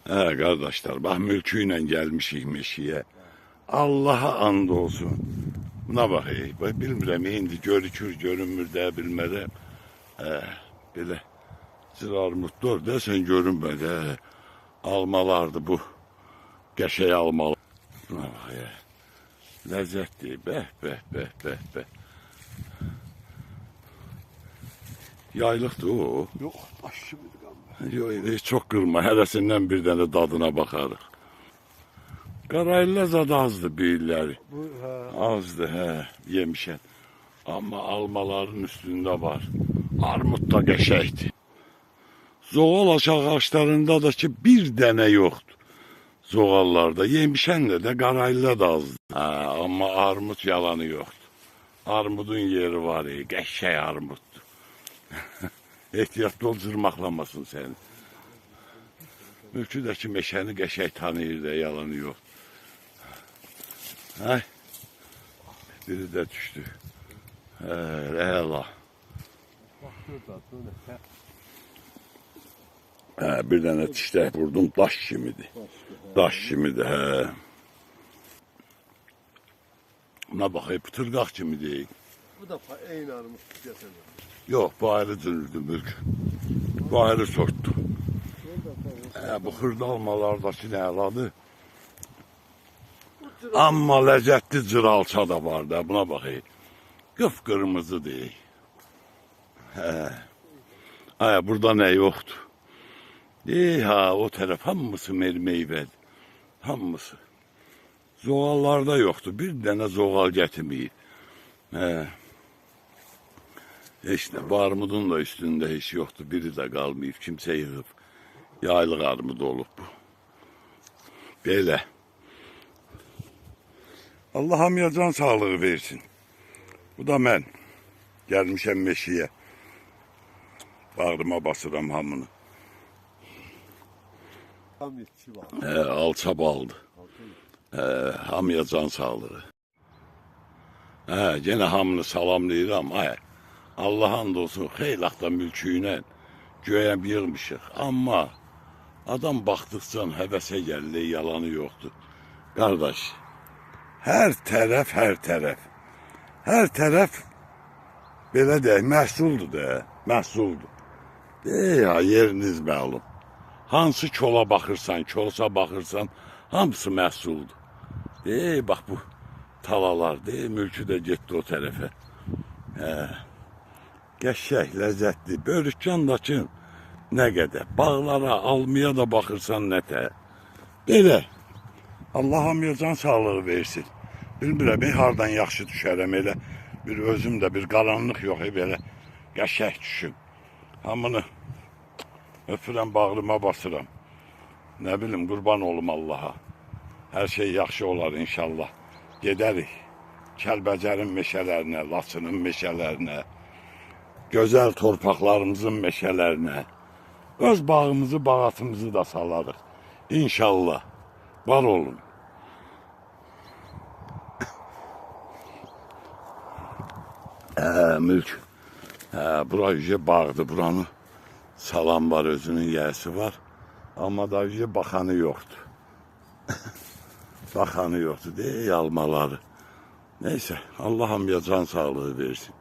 He kardeşler, bak mülküyle gelmişik meşiye. Allah'a and olsun. Buna bak, bilmirəm, indi görükür, görünmür də bilmərəm. Belə zırarmutlar da sən görünmədi. Almalardı bu. Qəşəy almalar. Buna bak, ləzzətli. Bəh. Yaylıqdır o. Yox, daş kimidir qanba. Yox, çox qırma. Hərəsindən bir dənə dadına baxarıq. Qarayla zad azdır bir illəri. Bu, hə. Azdır, yemişən. Amma almaların üstündə var. Armud da qəşəkdir. Zoğal ağaçlarında da ki bir dənə yoxdur. Zoğallarda yemişən də qarayla da azdır. Amma armud yalanı yoxdur. Armudun yeri var, qəşək armuddur. Ehtiyatlı ol, cırmaqlamasın səni. Mülküdəki meşəni qəşək tanıyır da, yalanı yox. Ay, biri də düşdü. Əla. Bir dənə tiştək vurdum, daş kimidir. Daş kimidir, Buna baxayım, pıtırqaq kimi deyil. Bu da eyni armut gətirdi. Yox, bu ayrı dönürdü mülk. Bu ayrı sortdu. Bu xırda almalardakı nə əladır? Amma ləzzətli cıralça da var da, buna baxayım. Qıpqırmızı deyil. Burada nə yoxdur? O tərəf hamısı meyvədir. Hamısı. Zoğallarda yoxdur. Bir dənə zoğal gətirməyib. Heç nə, bu armudun da üstündə heç yoxdur. Biri də qalmayıb, kimsə yığıb. Yaylıq armud olub bu. Belə. Allah hamıya can sağlığı versin. Bu da mən. Gəlmişəm meşiyə. Bağrıma basıram hamını. Alça baldı. Hamıya can sağlığı. Gene hamını salamlayıram. Allah and olsun, xeylaqda mülküylə göyə yığmışıq. Amma adam baxdıqca həvəsə gəlir, yalanı yoxdur. Qardaş, hər tərəf belə deyək, məhsuldur da, məhsuldur. Yeriniz məlum. Hansı kola baxırsan, kolsa baxırsan, hamısı məhsuldur. Bax bu talalar, mülkü də getdi o tərəfə. Qəşək, ləzzətli, börükcandakı nə qədər, bağlara, almaya da baxırsan nətə. Belə, Allah hamıya can sağlığı versin. Bilmirəm, hardan yaxşı düşərəm elə, bir özümdə bir qaranlıq yox, belə qəşək düşüm. Hamını öpürəm, bağrıma basıram. Nə bilim, qurban olum Allaha. Hər şey yaxşı olar inşallah. Gedərik Kəlbəcərin meşələrinə, Laçının meşələrinə, gözəl torpaqlarımızın meşələrinə, öz bağımızı, bağatımızı da salarıq. İnşallah. Var olun. Mülk. Bura yüce bağdır. Buranın salam var, özünün yəsi var. Amma da yüce baxanı yoxdur. Baxanı yoxdur, almaları. Neyse, Allah hamıya can sağlığı versin.